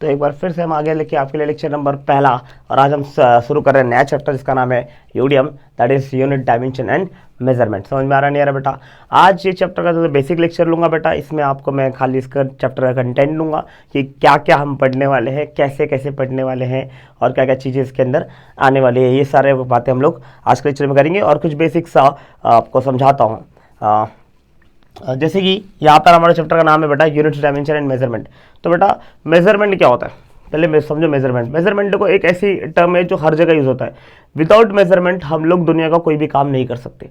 तो एक बार फिर से हम आगे लेके आपके लिए लेक्चर नंबर पहला, और आज हम शुरू कर रहे हैं नया चैप्टर जिसका नाम है UDM, that is unit dimension and measurement. समझ में आ रहा नहीं आ रहा बेटा? आज ये चैप्टर का जो बेसिक लेक्चर लूंगा बेटा, इसमें आपको मैं खाली इसका चैप्टर का कंटेंट दूंगा कि क्या क्या हम पढ़ने वाले हैं, कैसे कैसे पढ़ने वाले हैं, और क्या क्या चीज़ें इसके अंदर आने वाली है। ये सारे बातें हम लोग आज के लेक्चर में करेंगे, और कुछ बेसिक सा आपको समझाता हूँ। जैसे कि यहाँ पर हमारे चैप्टर का नाम है बेटा यूनिट्स डायमेंशन एंड मेजरमेंट। तो बेटा मेजरमेंट क्या होता है, पहले समझो मेजरमेंट। मेजरमेंट को एक ऐसी टर्म है जो हर जगह यूज होता है। विदाउट मेजरमेंट हम लोग दुनिया का कोई भी काम नहीं कर सकते।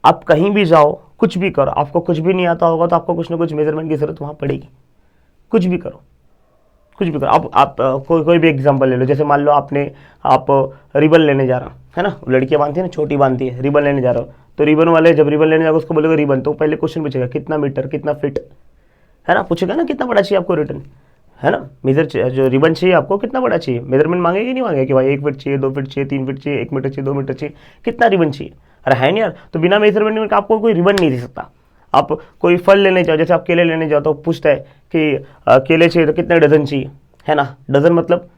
आप कहीं भी जाओ, कुछ भी करो, आपको कुछ भी नहीं आता होगा तो आपको कुछ ना कुछ मेजरमेंट की जरूरत वहाँ पड़ेगी। कुछ भी करो, कुछ भी करो। आप कोई भी एग्जांपल ले लो। जैसे मान लो आप रिबन लेने जा रहा है ना, लड़कियां बांधती है ना, छोटी बांधती है, रिबन लेने जा रहा हो, तो रिबन वाले जब रिबन लेने जाओगे उसको बोलोगे रिबन, तो पहले क्वेश्चन पूछेगा कितना मीटर, कितना फीट, है ना, पूछेगा ना कितना बड़ा चाहिए आपको रिटर्न, है ना, मेजर जो रिबन चाहिए आपको कितना बड़ा चाहिए, मेजरमेंट मांगेगा नहीं मांगेगा कि भाई 1 फीट चाहिए, 2 फीट चाहिए, 3 फीट चाहिए, 1 मीटर चाहिए, 2 मीटर चाहिए, कितना रिबन चाहिए? अरे है नहीं यार। तो बिना मेजरमेंट आपको कोई रिबन नहीं दे सकता। आप कोई फल लेने जाओ, जैसे आप केले लेने जाओ तो पूछता है कि केले चाहिए तो कितने डजन चाहिए, है ना, डजन मतलब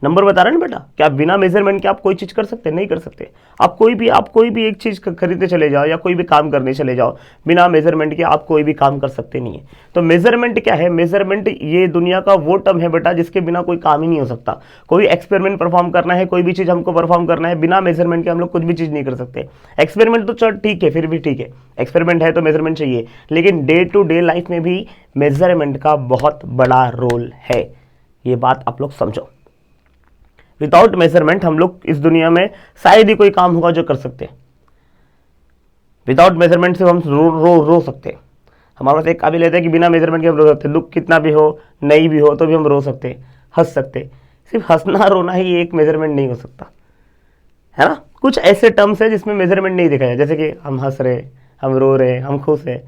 नंबर बता रहा है ना बेटा। क्या बिना मेजरमेंट के आप कोई चीज कर सकते? नहीं कर सकते। आप कोई भी एक चीज खरीदने चले जाओ या कोई भी काम करने चले जाओ, बिना मेजरमेंट के आप कोई भी काम कर सकते नहीं है। तो मेजरमेंट क्या है? मेजरमेंट ये दुनिया का वो टर्म है बेटा जिसके बिना कोई काम ही नहीं हो सकता। कोई एक्सपेरिमेंट परफॉर्म करना है, कोई भी चीज हमको परफॉर्म करना है, बिना मेजरमेंट के हम लोग कुछ भी चीज नहीं कर सकते। एक्सपेरिमेंट तो चल ठीक है, फिर भी ठीक है, एक्सपेरिमेंट है तो मेजरमेंट चाहिए, लेकिन डे टू डे लाइफ में भी मेजरमेंट का बहुत बड़ा रोल है। ये बात आप लोग समझो। विदाउट मेजरमेंट हम लोग इस दुनिया में शायद ही कोई काम होगा जो कर सकते हैं। विदाउट मेजरमेंट से हम रो सकते हैं। हमारे पास एक काबिलियत है कि बिना मेजरमेंट के हम रो सकते हैं। दुख कितना भी हो, नहीं भी हो, तो भी हम रो सकते हैं, हंस सकते हैं। सिर्फ हंसना रोना ही एक मेजरमेंट नहीं हो सकता, है ना। कुछ ऐसे टर्म्स है जिसमें मेजरमेंट नहीं देखा जाए, जैसे कि हम हंस रहे, हम रो रहे, हम खुश है,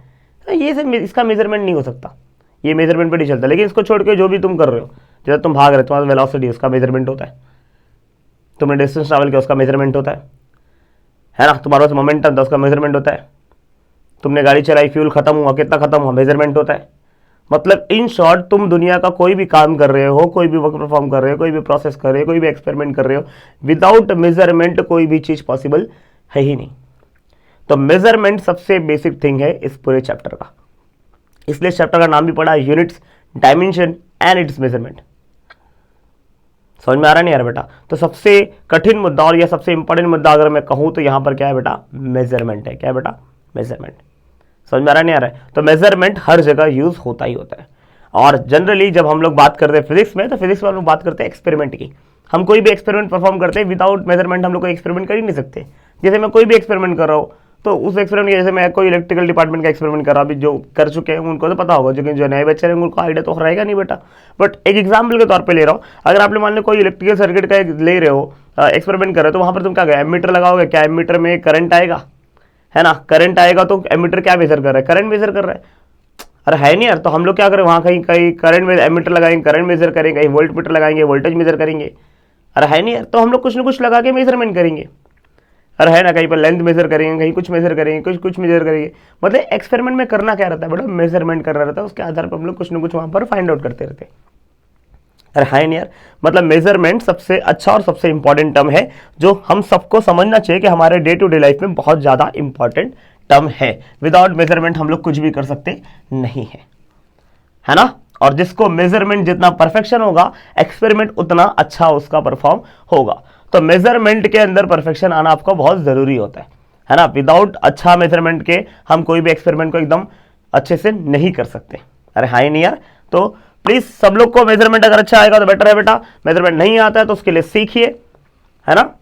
ये सब इसका मेजरमेंट नहीं हो सकता। ये मेजरमेंट पर नहीं चलता। लेकिन इसको छोड़ के जो भी तुम कर रहे हो, जैसे तुम भाग रहे हो, तुम्हारा वेलोसिटी, उसका मेजरमेंट होता है। तुमने डिस्टेंस ट्रैवल किया, उसका मेजरमेंट होता है ना। तुम्हारे पास मोमेंटम था, उसका मेजरमेंट होता है। तुमने गाड़ी चलाई, फ्यूल खत्म हुआ, कितना खत्म हुआ, मेजरमेंट होता है। मतलब इन शॉर्ट, तुम दुनिया का कोई भी काम कर रहे हो, कोई भी वर्क परफॉर्म कर रहे हो, कोई भी प्रोसेस कर रहे हो, कोई भी एक्सपेरिमेंट कर रहे हो, विदाउट मेजरमेंट कोई भी चीज पॉसिबल है ही नहीं। तो मेजरमेंट सबसे बेसिक थिंग है इस पूरे चैप्टर का। इसलिए चैप्टर का नाम भी पड़ा units, dimension and it's measurement. समझ में आ रहा नहीं यार बेटा? तो सबसे कठिन मुद्दा और या सबसे इंपॉर्टेंट मुद्दा अगर मैं कहूं तो यहां पर क्या है बेटा? मेजरमेंट है। क्या है बेटा? मेजरमेंट। समझ में आ रहा नहीं आ रहा है? तो मेजरमेंट हर जगह यूज होता ही होता है। और जनरली जब हम लोग बात करते हैं फिजिक्स में, तो फिजिक्स में हम लोग बात करते हैं एक्सपेरिमेंट की। हम कोई भी एक्सपेरिमेंट परफॉर्म करते हैं, विदाउट मेजरमेंट हम लोग कोई एक्सपेरिमेंट कर ही नहीं सकते। जैसे मैं कोई भी एक्सपेरिमेंट कर रहा हूँ, तो उस एक्सपेरिमेंट जैसे मैं कोई इलेक्ट्रिकल डिपार्टमेंट का एक्सपेरिमेंट कर रहा हूँ, अभी जो कर चुके हैं उनको तो पता होगा, जो नए बच्चे हैं उनको आइडिया तो रहेगा नहीं बेटा। बट एक एग्जाम्पल के तौर पे ले रहा हूँ, अगर आपने मान लो कोई इलेक्ट्रिकल सर्किट का ले रहे हो, एक्सपेरिमेंट कर रहे हो, तो वहां पर तुम क्या एमीटर लगाओगे? क्या एमीटर में करंट आएगा, है ना, करंट आएगा तो एमीटर क्या मेजर कर रहा है? करंट मेजर कर रहा है। अरे है नहीं यार। तो हम लोग क्या करें, वहां कहीं कहीं करंट में एमीटर लगाएंगे, करंट मेजर करेंगे, कहीं वोल्ट मीटर लगाएंगे, वोल्टेज मेजर करेंगे। अरे है नहीं यार। तो हम लोग कुछ ना कुछ लगा के मेजरमेंट करेंगे। अरे है ना, कहीं पर लेंथ मेजर करेंगे, कहीं कुछ मेजर करेंगे, कुछ मेजर करेंगे। मतलब एक्सपेरिमेंट में करना क्या रहता है बेटा? मेजरमेंट करना रहता है। उसके आधार पर हम लोग कुछ ना कुछ वहां पर फाइंड आउट करते रहते हैं। अरे है नहीं यार। मतलब मेजरमेंट सबसे अच्छा और सबसे इंपॉर्टेंट टर्म है जो हम सबको समझना चाहिए कि हमारे डे टू डे लाइफ में बहुत ज्यादा इंपॉर्टेंट टर्म है। विदाउट मेजरमेंट हम लोग कुछ भी कर सकते नहीं है ना। और जिसको मेजरमेंट जितना परफेक्शन होगा, एक्सपेरिमेंट उतना अच्छा उसका परफॉर्म होगा। तो मेजरमेंट के अंदर परफेक्शन आना आपको बहुत जरूरी होता है ना। विदाउट अच्छा मेजरमेंट के हम कोई भी एक्सपेरिमेंट को एकदम अच्छे से नहीं कर सकते। अरे हाँ ही नहीं यार। तो प्लीज सब लोग को मेजरमेंट अगर अच्छा आएगा तो बेटर है बेटा। मेजरमेंट नहीं आता है तो उसके लिए सीखिए, है ना।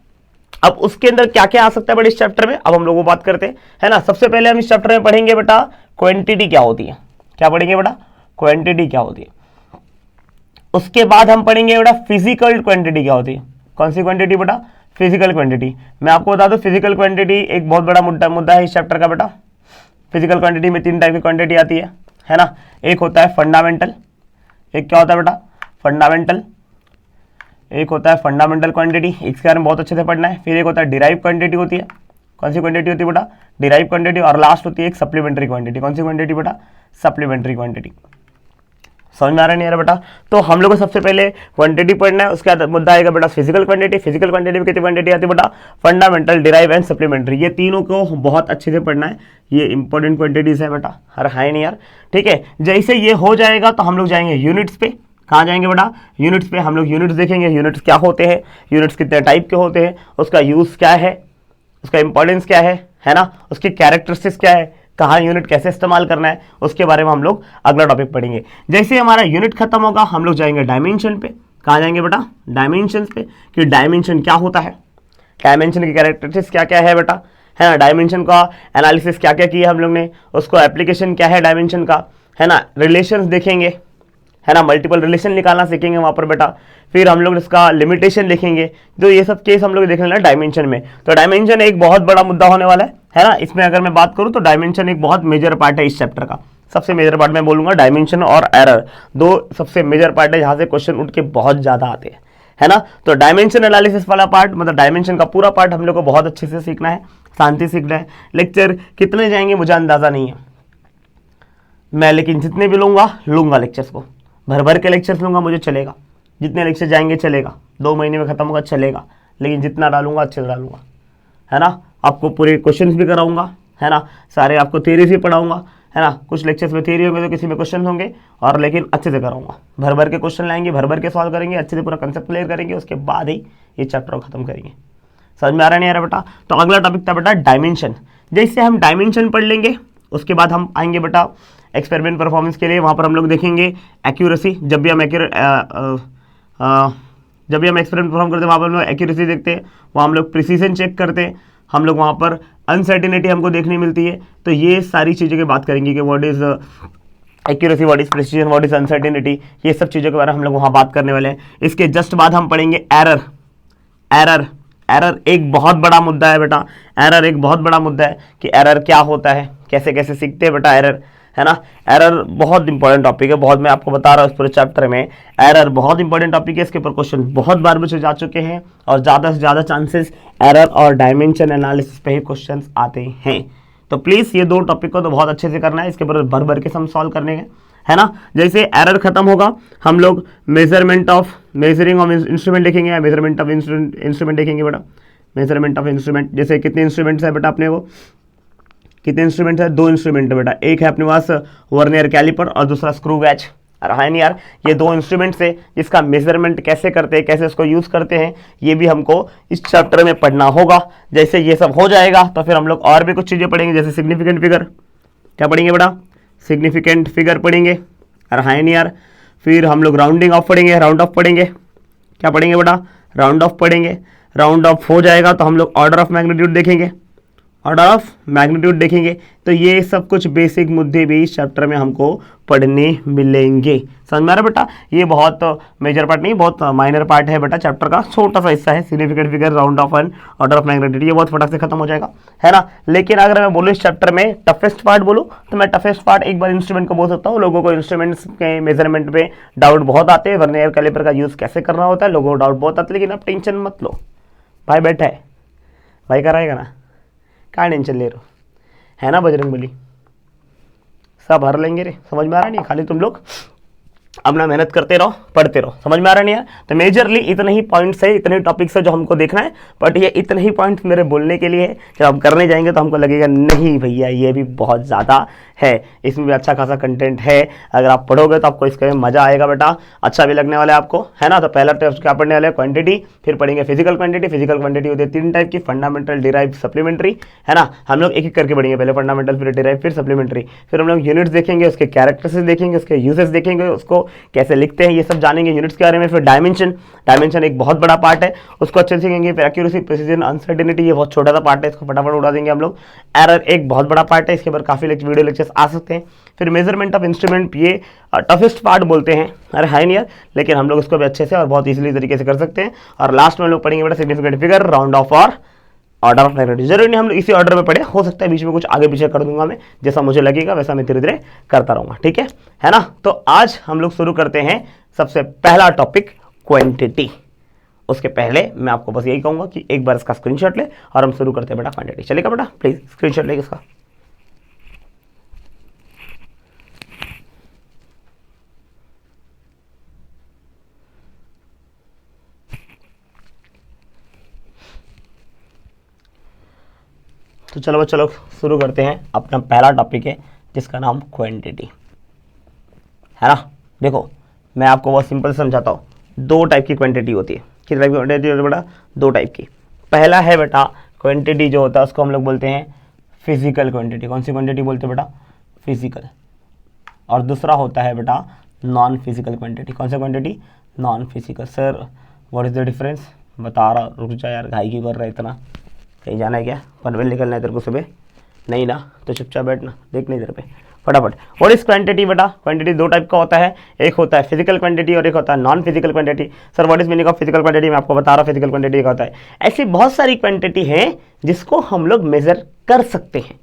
अब उसके अंदर क्या क्या आ सकता है बेटा इस चैप्टर में, अब हम लोग बात करते हैं, है ना। सबसे पहले हम इस चैप्टर में पढ़ेंगे बेटा क्वांटिटी क्या होती है। क्या पढ़ेंगे बेटा? क्वांटिटी क्या होती है। उसके बाद हम पढ़ेंगे बेटा फिजिकल क्वांटिटी क्या होती है। कौन सी क्वांटिटी बेटा? Physical quantity. मैं आपको बता दूं, फिजिकल क्वांटिटी एक बहुत बड़ा मुद्दा है इस चैप्टर का बेटा। फिजिकल क्वांटिटी में 3 टाइप की क्वांटिटी आती है ना। एक होता है फंडामेंटल, एक क्या होता है बेटा? फंडामेंटल। एक होता है फंडामेंटल क्वांटिटी, इसके बारे में बहुत अच्छे से पढ़ना है। फिर एक होता है डिराइव क्वांटिटी होती है। कौन सी क्वांटिटी होती है बेटा? Derive quantity. और लास्ट होती है एक सप्लीमेंट्री क्वांटिटी। कौन सी क्वांटिटी बेटा? Supplementary quantity. समझ में आ रहा नहीं आ रहा बेटा? तो हम लोग को सबसे पहले क्वांटिटी पढ़ना है, उसके बाद मुद्दा आएगा बेटा फिजिकल क्वांटिटी। फिजिकल क्वांटिटी में कितनी क्वांटिटी आती है बेटा? Fundamental, derive and supplementary. ये तीनों को बहुत अच्छे से पढ़ना है, ये इंपॉर्टेंट क्वांटिटीज है बेटा। हर है नहीं यार? ठीक है, जैसे ये हो जाएगा तो हम लोग जाएंगे यूनिट्स पे। कहाँ जाएंगे बेटा? यूनिट्स पे। हम लोग यूनिट्स देखेंगे, यूनिट्स क्या होते हैं, यूनिट्स कितने टाइप के होते हैं, उसका यूज क्या है, उसका इंपॉर्टेंस क्या है ना, उसकी कैरेक्टरिस्टिक्स क्या है, कहाँ यूनिट कैसे इस्तेमाल करना है, उसके बारे में हम लोग अगला टॉपिक पढ़ेंगे। जैसे हमारा यूनिट खत्म होगा हम लोग जाएंगे डायमेंशन पे। कहाँ जाएंगे बेटा? डायमेंशन पे, कि डायमेंशन क्या होता है, डायमेंशन की कैरेक्टरिस्टिक्स क्या क्या है बेटा, है ना, डायमेंशन का एनालिसिस क्या क्या किया हम लोग ने, उसको एप्लीकेशन क्या है डायमेंशन का, है ना, रिलेशंस देखेंगे, है ना, मल्टीपल रिलेशन निकालना सीखेंगे वहाँ पर बेटा। फिर हम लोग इसका लिमिटेशन देखेंगे। तो ये सब केस हम लोग देखने वाले डायमेंशन में। तो डायमेंशन एक बहुत बड़ा मुद्दा होने वाला है ना। इसमें अगर मैं बात करूँ तो डायमेंशन एक बहुत मेजर पार्ट है इस चैप्टर का। सबसे मेजर पार्ट मैं बोलूँगा डायमेंशन और एरर, दो सबसे मेजर पार्ट है जहाँ से क्वेश्चन उठ के बहुत ज़्यादा आते हैं, है ना। तो डायमेंशन एनालिसिस वाला पार्ट, मतलब डायमेंशन का पूरा पार्ट हम लोग को बहुत अच्छे से सीखना है, शांति सीखना है। लेक्चर कितने जाएंगे मुझे अंदाज़ा नहीं है मैं, लेकिन जितने भी लूँगा लेक्चर्स को, भर भर के लेक्चर्स लूँगा, मुझे चलेगा। जितने लेक्चर जाएंगे चलेगा, 2 महीने में खत्म होगा चलेगा, लेकिन जितना डालूंगा अच्छे से डालूंगा, है ना। आपको पूरे क्वेश्चंस भी कराऊंगा, है ना, सारे आपको थ्योरी भी पढ़ाऊंगा, है ना। कुछ लेक्चर्स में थ्योरी होंगे तो किसी में क्वेश्चन होंगे, और लेकिन अच्छे से कराऊंगा। भर भर के क्वेश्चन लाएंगे, भर भर के सॉल्व करेंगे, अच्छे से पूरा कंसेप्ट क्लियर करेंगे, उसके बाद ही ये चैप्टर खत्म करेंगे। समझ में आ रहा नहीं आ रहा बेटा? तो अगला टॉपिक था बेटा डायमेंशन। जैसे हम डायमेंशन पढ़ लेंगे उसके बाद हम आएंगे बेटा एक्सपेरिमेंट परफॉर्मेंस के लिए। वहाँ पर हम लोग देखेंगे एक्यूरेसी। जब भी हम एक्सपेरिमेंट परफॉर्म करते हैं वहाँ पर हम लोग एक्यूरेसी देखते हैं, वहाँ हम लोग प्रिसीजन चेक करते हैं, हम लोग वहाँ पर अनसर्टिनिटी हमको देखने मिलती है। तो ये सारी चीज़ों की बात करेंगे कि what is accuracy, what is precision, what is uncertainty, ये सब चीज़ों के बारे में हम लोग वहाँ बात करने वाले हैं। इसके जस्ट बाद हम पढ़ेंगे एरर। एरर एक बहुत बड़ा मुद्दा है बेटा। एरर एक बहुत बड़ा मुद्दा है कि एरर क्या होता है, कैसे कैसे सीखते हैं बेटा एरर, है ना। एरर बहुत इंपॉर्टेंट टॉपिक है, बहुत मैं आपको बता रहा हूँ इस पूरे चैप्टर में एरर बहुत इंपॉर्टेंट टॉपिक है। इसके ऊपर क्वेश्चन बहुत बार पूछे जा चुके हैं और ज़्यादा से ज़्यादा चांसेस एरर और डायमेंशन एनालिसिस पे ही क्वेश्चन आते हैं। तो प्लीज़ ये 2 टॉपिक को तो बहुत अच्छे से करना है, इसके ऊपर भर भर के हम सॉल्व करने हैं, है ना। जैसे एरर खत्म होगा हम लोग मेजरिंग ऑफ इंस्ट्रूमेंट देखेंगे, मेजरमेंट ऑफ इंस्ट्रूमेंट देखेंगे बेटा। मेजरमेंट ऑफ इंस्ट्रूमेंट, जैसे कितने इंस्ट्रूमेंट्स है बेटा अपने को, कितने इंस्ट्रूमेंट है? 2 इंस्ट्रूमेंट है बेटा। एक है अपने पास वर्नियर कैलिपर और दूसरा स्क्रू गैज। है नहीं यार? ये 2 इंस्ट्रूमेंट्स है जिसका मेजरमेंट कैसे करते हैं, कैसे उसको यूज़ करते हैं, ये भी हमको इस चैप्टर में पढ़ना होगा। जैसे ये सब हो जाएगा तो फिर हम लोग और भी कुछ चीज़ें पढ़ेंगे, जैसे सिग्निफिकेंट फिगर। क्या पढ़ेंगे बेटा? सिग्निफिकेंट फिगर पढ़ेंगे। है नहीं यार? फिर हम लोग राउंडिंग ऑफ पढ़ेंगे, राउंड ऑफ पढ़ेंगे। क्या पढ़ेंगे बेटा? राउंड ऑफ पढ़ेंगे। राउंड ऑफ हो जाएगा तो हम लोग ऑर्डर ऑफ मैग्नीट्यूड देखेंगे, ऑर्डर ऑफ मैग्नीट्यूड देखेंगे। तो ये सब कुछ बेसिक मुद्दे भी इस चैप्टर में हमको पढ़ने मिलेंगे। समझ में आ रहा बेटा? ये बहुत मेजर पार्ट नहीं, बहुत माइनर पार्ट है बेटा चैप्टर का, छोटा सा हिस्सा है। Significant figure, round of and order of magnitude, ये बहुत फटाक से खत्म हो जाएगा, है ना। लेकिन अगर मैं बोलूँ इस चैप्टर में टफेस्ट पार्ट बोलूँ तो मैं टफेस्ट पार्ट एक बार इंस्ट्रूमेंट को बोल सकता हूँ। लोगों को इंस्ट्रूमेंट्स के मेजरमेंट पे डाउट बहुत आते हैं, वर्नियर कैलिपर का यूज़ कैसे करना होता है, लोगों को डाउट बहुत आते हैं। लेकिन आप टेंशन मत लो, भाई बैठा है, भाई कराएगा ना, क्या टेंशन ले रहे हो, है ना बजरंगबली, सब हर लेंगे रे। समझ में आ रहा नहीं? खाली तुम लोग अपना मेहनत करते रहो, पढ़ते रहो। समझ में आ रहा नहीं है? तो मेजरली इतने ही पॉइंट्स है, इतने टॉपिक्स है जो हमको देखना है। बट ये इतने ही पॉइंट्स मेरे बोलने के लिए है, जब हम करने जाएंगे तो हमको लगेगा नहीं भैया ये भी बहुत ज़्यादा है, इसमें भी अच्छा खासा कंटेंट है। अगर आप पढ़ोगे तो आपको इसका मज़ा आएगा बेटा, अच्छा भी लगने वाला है आपको, है ना। तो पहला टेस्ट क्या पढ़ने वाले हैं? क्वांटिटी। फिर पढ़ेंगे फिजिकल क्वांटिटी। फिजिकल क्वांटिटी होती है 3 टाइप की, फंडामेंटल, डिराइव, सप्लीमेंट्री, है ना। हम लोग एक एक करके पढ़ेंगे, पहले फंडामेंटल, फिर डिराइव, फिर सप्लीमेंट्री। फिर हम लोग यूनिट्स देखेंगे, उसके कैरेक्टरिस्टिक्स देखेंगे, उसके यूजेस देखेंगे, उसको कैसे लिखते हैं, ये सब जानेंगे यूनिट्स के बारे में। फिर डायमेंशन, डायमेंशन एक बहुत बड़ा पार्ट है, उसको अच्छे से सीखेंगे। फिर एक्यूरेसी, प्रिसीजन, अनसर्टेनिटी, ये बहुत छोटा सा पार्ट है, इसको फटाफट उड़ा देंगे हम लोग। एरर एक बहुत बड़ा पार्ट है, इसके ऊपर काफी वीडियो लेक्चर्स आ सकते हैं। फिर मेजरमेंट ऑफ इंस्ट्रूमेंट, ये टफेस्ट पार्ट बोलते हैं, अरे है नहीं यार, लेकिन हम लोग इसको भी अच्छे से और बहुत इजीली तरीके से कर सकते हैं। और लास्ट में हम लोग पढ़ेंगे बेटा सिग्निफिकेंट फिगर, राउंड ऑफ और ऑर्डर ऑफ मैग्नीट्यूड। जरूरी नहीं हम लोग इसी ऑर्डर में पढ़े, हो सकता है बीच में कुछ आगे पीछे कर दूंगा मैं, जैसा मुझे लगेगा वैसा मैं धीरे धीरे करता रहूंगा, ठीक है ना। तो आज हम लोग शुरू करते हैं सबसे पहला टॉपिक, क्वांटिटी। उसके पहले मैं आपको बस यही कहूंगा कि एक बार इसका स्क्रीनशॉट ले और हम शुरू करते हैं बेटा क्वांटिटी। चलेगा बेटा? प्लीज स्क्रीनशॉट लेगा इसका। तो चलो शुरू करते हैं। अपना पहला टॉपिक है जिसका नाम क्वांटिटी है ना। देखो मैं आपको बहुत सिंपल समझाता हूँ। दो टाइप की क्वांटिटी होती है। किस टाइप की क्वांटिटी होती है बेटा? दो टाइप की। पहला है बेटा क्वांटिटी जो होता है उसको हम लोग बोलते हैं फिजिकल क्वांटिटी। कौन सी क्वांटिटी बोलते हैं बेटा? फिजिकल। और दूसरा होता है बेटा नॉन फिजिकल क्वांटिटी। कौन सा quantity? Non physical. Sir what is the difference? बता रहा, रुक जा यार, घाई क्यों कर रहा है इतना? कहीं जाना है क्या? पनवेल निकलना है तेरे को सुबह? नहीं ना, तो चुपचाप बैठना, देख नहीं इधर पे फटाफट। व्हाट इज क्वांटिटी बेटा? क्वांटिटी दो टाइप का होता है, एक होता है फिजिकल क्वांटिटी और एक होता है non physical quantity. Sir what is meaning of physical quantity? मैं आपको बता रहा हूँ फिजिकल क्वांटिटी क्या होता है। ऐसी बहुत सारी क्वांटिटी है जिसको हम लोग मेजर कर सकते हैं।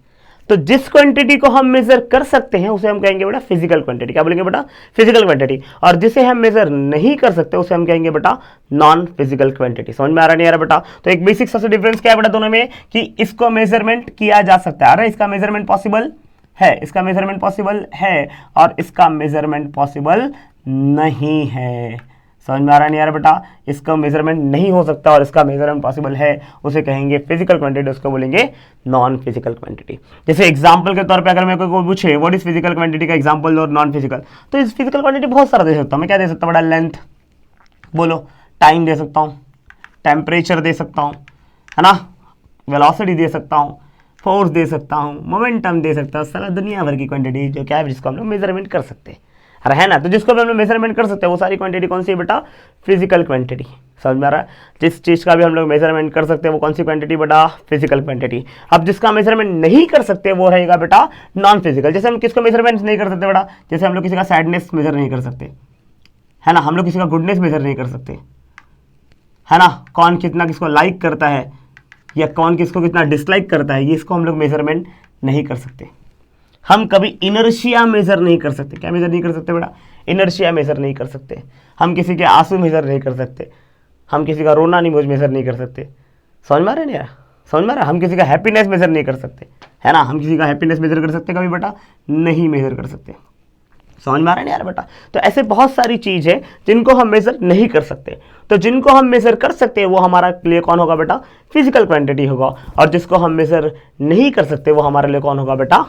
तो जिस क्वांटिटी को हम मेजर कर सकते हैं उसे हम कहेंगे बेटा फिजिकल क्वांटिटी। क्या बोलेंगे बेटा? Physical quantity. और जिसे हम मेजर नहीं कर सकते उसे हम कहेंगे बेटा नॉन फिजिकल क्वांटिटी। समझ में आ रहा नहीं आ रहा बेटा? तो एक बेसिक सबसे डिफरेंस क्या है बेटा दोनों में कि इसको मेजरमेंट किया जा सकता है। अरे इसका मेजरमेंट पॉसिबल है, इसका मेजरमेंट पॉसिबल है और इसका मेजरमेंट पॉसिबल नहीं है। समझ में आ रहा नहीं आ रहा बेटा? इसका मेजरमेंट नहीं हो सकता और इसका मेजरमेंट पॉसिबल है, उसे कहेंगे फिजिकल क्वांटिटी, उसको बोलेंगे नॉन फिजिकल क्वांटिटी। जैसे एग्जांपल के तौर पे अगर मेरे को पूछे व्हाट इज फिजिकल क्वांटिटी का एग्जांपल और नॉन फिजिकल, तो इस फिजिकल क्वांटिटी बहुत सारा दे सकता हूँ मैं। क्या दे सकता हूँ बेटा? लेंथ बोलो, टाइम दे सकता हूँ, टेम्परेचर दे सकता हूँ, है ना, वेलोसिटी दे सकता हूँ, फोर्स दे सकता हूँ, मोमेंटम दे सकता हूँ। सारा दुनिया भर की क्वांटिटी जो क्या है जिसको हम लोग मेजरमेंट कर सकते हैं, अरे है ना। तो जिसको भी हम लोग मेजरमेंट कर सकते हैं वो सारी क्वांटिटी कौन सी है बेटा? Physical quantity. समझ में आ रहा है? जिस चीज़ का भी हम लोग मेजरमेंट कर सकते हैं वो कौन सी क्वांटिटी बेटा? Physical quantity. अब जिसका मेजरमेंट नहीं कर सकते वो रहेगा बेटा नॉन फिजिकल। जैसे हम किसको मेजरमेंट नहीं कर सकते बेटा? जैसे हम लोग किसी का सैडनेस मेजर नहीं कर सकते, है ना, हम लोग किसी का गुडनेस मेजर नहीं कर सकते, है ना, कौन कितना किसको लाइक करता है या कौन किसको कितना डिसलाइक करता है, ये इसको हम लोग मेजरमेंट नहीं कर सकते। हम कभी इनर्शिया मेजर नहीं कर सकते। क्या मेजर नहीं कर सकते बेटा? इनर्शिया मेजर नहीं कर सकते। हम किसी के आंसू मेजर नहीं कर सकते। हम किसी का रोना नहीं मेजर नहीं कर सकते। समझ में आ रहा है? नहीं समझ में आ रहा है? हम किसी का हैप्पीनेस मेजर नहीं कर सकते, है ना। हम किसी का हैप्पीनेस मेजर कर सकते कभी बेटा? नहीं मेजर कर सकते। समझ में आ रहा है नहीं यार बेटा? तो ऐसे बहुत सारी चीज है जिनको हम मेजर नहीं कर सकते। तो जिनको हम मेजर कर सकते हैं वो हमारा लिए कौन होगा बेटा? फिजिकल क्वांटिटी होगा। और जिसको हम मेजर नहीं कर सकते वो हमारे लिए कौन होगा बेटा?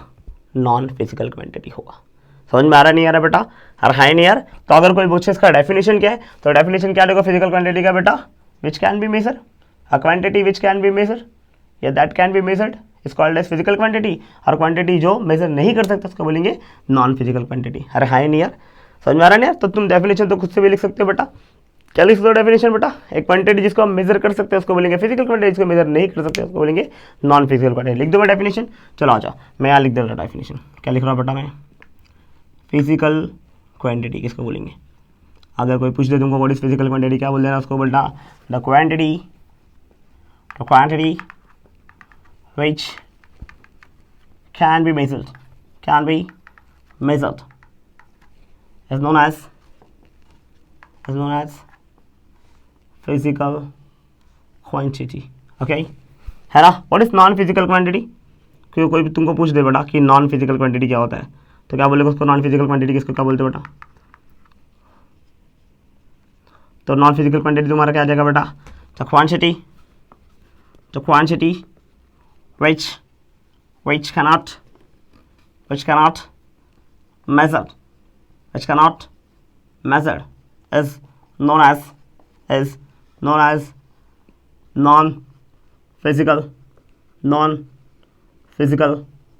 नॉन फिजिकल क्वांटिटी होगा। समझ में आ रहा नहीं आ रहा बेटा? अरे है नहीं यार? तो अगर कोई पूछे इसका डेफिनेशन क्या है तो डेफिनेशन क्या लेगा फिजिकल क्वांटिटी का बेटा? Which can be measure, a quantity which can be measure या that can be measured is called as physical quantity. और क्वांटिटी जो मेजर नहीं कर सकते उसको बोलेंगे नॉन फिजिकल क्वांटिटी। अरे है नहीं यार? समझ में आ रहा नहीं यार? तो तुम डेफिनेशन तो खुद से भी लिख सकते हो बेटा। क्या लिख दो डेफिनेशन बेटा? एक क्वांटिटी जिसको हम मेजर कर सकते हैं उसको बोलेंगे फिजिकल क्वांटिटी, जिसको मेजर नहीं कर सकते उसको बोलेंगे नॉन फिजिकल क्वांटिटी। लिख दो मैं डेफिनेशन। चलो आ जाओ, मैं यहाँ लिख देता डेफिनेशन। क्या लिख रहा हूँ बेटा मैं? फिजिकल क्वांटिटी किसको बोलेंगे? अगर कोई पूछ दे तुमको व्हाट इज फिजिकल क्वांटिटी, क्या बोल देना उसको? बोलना the quantity which can be measured is known as physical quantity। Okay है ना? What is non physical quantity? क्यों कोई भी तुमको पूछ दे बेटा कि नॉन फिजिकल क्वांटिटी क्या होता है तो क्या बोलेगा उसको? नॉन फिजिकल क्वांटिटी किसको क्या बोलते बेटा? तो नॉन फिजिकल क्वांटिटी तुम्हारा क्या आ जाएगा बेटा? The quantity which cannot measured is known as non physical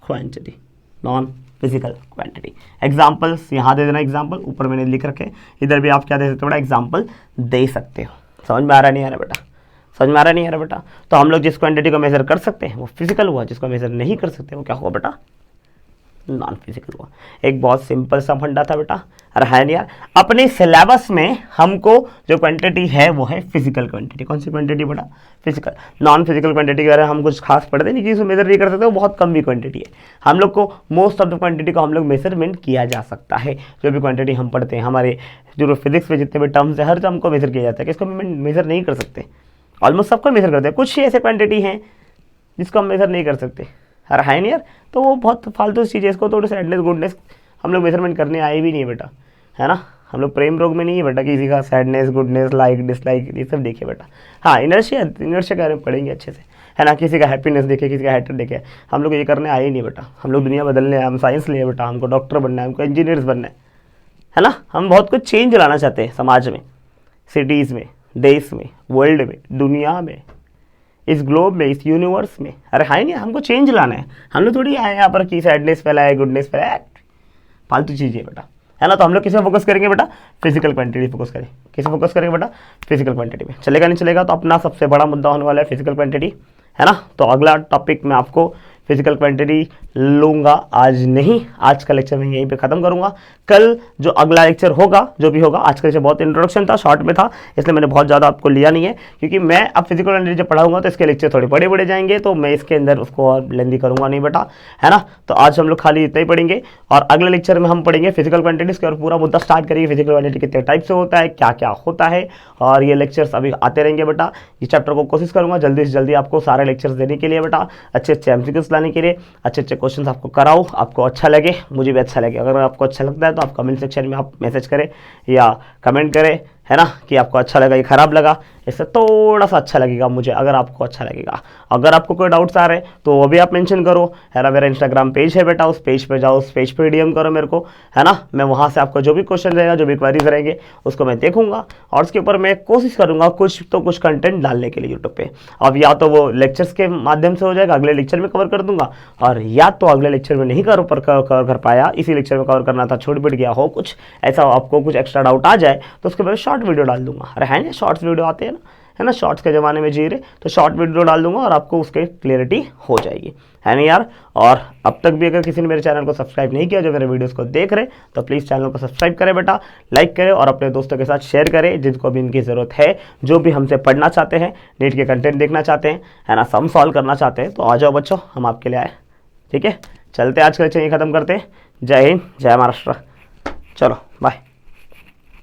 quantity। Non physical quantity. Examples यहाँ दे देना, एग्जाम्पल ऊपर मैंने लिख रखे, इधर भी आप क्या दे सकते हो बेटा? एग्जाम्पल दे सकते हो। समझ में आ रहा नहीं आ रहा बेटा? समझ में आ रहा नहीं आ रहा बेटा? तो हम लोग जिस क्वांटिटी को मेजर कर सकते हैं वो फिजिकल हुआ, जिसको मेजर नहीं कर सकते वो क्या हुआ बेटा? नॉन फिजिकल हुआ। एक बहुत सिंपल सा फंडा था बेटा। अरे है नहीं यार? अपने सिलेबस में हमको जो क्वांटिटी है वो है फिजिकल क्वांटिटी। कौन सी क्वांटिटी बेटा? फिजिकल। नॉन फिजिकल क्वांटिटी के बारे में हम कुछ खास पढ़ते नहीं, जिसको मेजर नहीं कर सकते वो बहुत कम भी क्वांटिटी है। हम लोग को मोस्ट ऑफ द क्वांटिटी को हम लोग मेजरमेंट किया जा सकता है। जो भी क्वांटिटी हम पढ़ते हैं हमारे जो फिजिक्स में जितने भी टर्म्स है हर टर्म को मेजर किया जाता है। किसको मेजर नहीं कर सकते? ऑलमोस्ट सबको मेजर करते हैं। कुछ ही ऐसे क्वांटिटी हैं जिसको हम मेजर नहीं कर सकते। अरे है नहीं यार? तो वो बहुत फालतू चीज़ है। इसको थोड़ी सैडनेस गुडनेस हम लोग मेजरमेंट करने आए भी नहीं है बेटा, है ना। हम लोग प्रेम रोग में नहीं है बेटा किसी का सैडनेस गुडनेस लाइक डिसलाइक ये सब देखिए बेटा। हाँ इनर्शिया के बारे में पढ़ेंगे अच्छे से। है ना, किसी का हैप्पीनेस देखे, किसी का हैट्रेड देखे। हम लोग ये करने आए ही नहीं बेटा, हम लोग दुनिया बदलने आए, हम साइंस लिए बेटा, हमको डॉक्टर बनना है, हमको इंजीनियर्स बनना है ना। हम बहुत कुछ चेंज लाना चाहते हैं समाज में, सिटीज़ में, देश में, वर्ल्ड में, दुनिया में, इस ग्लोब में, इस यूनिवर्स में। अरे हाँ नहीं, हमको चेंज लाना है। हम लोग थोड़ी आए यहाँ पर कि सैडनेस फैलाए, गुडनेस फैलाए, फालतू चीज़ है बेटा, है ना। तो हम लोग किस में फोकस करेंगे बेटा, फिजिकल क्वांटिटी फोकस करें। किस में फोकस करेंगे बेटा, फिजिकल क्वांटिटी में। चलेगा नहीं चलेगा, तो अपना सबसे बड़ा मुद्दा होने वाला है फिजिकल क्वांटिटी, है ना। तो अगला टॉपिक मैं आपको फिजिकल क्वांटिटी लूँगा, आज नहीं, आज का लेक्चर मैं यहीं पे ख़त्म करूँगा। कल जो अगला लेक्चर होगा, जो भी होगा, आज का लेक्चर बहुत इंट्रोडक्शन था, शॉर्ट में था, इसलिए मैंने बहुत ज़्यादा आपको लिया नहीं है, क्योंकि मैं अब फिजिकल क्वांटिटी जब पढ़ाऊंगा तो इसके लेक्चर थोड़े बड़े बड़े जाएंगे, तो मैं इसके अंदर उसको और लेंदी करूँगा नहीं बेटा, है ना। तो आज हम लोग खाली इतना ही पढ़ेंगे, और अगले लेक्चर में हम पढ़ेंगे फिजिकल क्वांटिटीज़ के और पूरा मुद्दा स्टार्ट करेंगे। फिजिकल क्वांटिटी कितने टाइप से होता है, क्या क्या होता है, और ये लेक्चर्स अभी आते रहेंगे बेटा। इस चैप्टर को कोशिश करूँगा जल्दी से जल्दी आपको सारे लेक्चर्स देने के लिए बेटा, अच्छे अच्छे एमसीक्यूज लाने के लिए, अच्छे अच्छे क्वेश्चंस आपको कराऊँ, आपको अच्छा लगे, मुझे भी अच्छा लगे। अगर आपको अच्छा लगता है तो आप कमेंट सेक्शन में आप मैसेज करें या कमेंट करें, है ना, कि आपको अच्छा लगा या खराब लगा। इससे थोड़ा सा अच्छा लगेगा मुझे अगर आपको अच्छा लगेगा। अगर आपको कोई डाउट्स आ रहे हैं तो वो भी आप मेंशन करो, है ना। मेरा इंस्टाग्राम पेज है बेटा, उस पेज पे जाओ, उस पेज पे डीएम करो मेरे को, है ना। मैं वहाँ से आपको जो भी क्वेश्चन रहेगा, जो भी क्वेरीज रहेंगे, उसको मैं देखूंगा, और उसके ऊपर मैं कोशिश करूंगा कुछ कंटेंट डालने के लिए यूट्यूब पे। अब या तो वो लेक्चर्स के माध्यम से हो जाएगा, अगले लेक्चर में कवर कर दूंगा, और या तो अगले लेक्चर में नहीं कवर कर पाया, इसी लेक्चर में कवर करना था, छूट बिट गया हो कुछ ऐसा, आपको कुछ एक्स्ट्रा डाउट आ जाए तो उसके बाद शॉर्ट वीडियो डाल दूंगा। अरे है ना, शॉर्ट्स वीडियो आते हैं ना, है ना, शॉर्ट्स के ज़माने में जी रहे, तो शॉर्ट वीडियो डाल दूंगा और आपको उसके क्लियरिटी हो जाएगी, है ना यार। और अब तक भी अगर किसी ने मेरे चैनल को सब्सक्राइब नहीं किया, जो मेरे वीडियोस को देख रहे, तो प्लीज़ चैनल को सब्सक्राइब करें बेटा, लाइक करें, और अपने दोस्तों के साथ शेयर करें जिनको भी इनकी ज़रूरत है, जो भी हमसे पढ़ना चाहते हैं, नीट के कंटेंट देखना चाहते हैं, है ना, सम सॉल्व करना चाहते हैं, तो आ जाओ बच्चों, हम आपके लिए आए। ठीक है, चलते आज का लेक्चर यहीं ख़त्म करते हैं। जय हिंद, जय महाराष्ट्र, चलो बाय।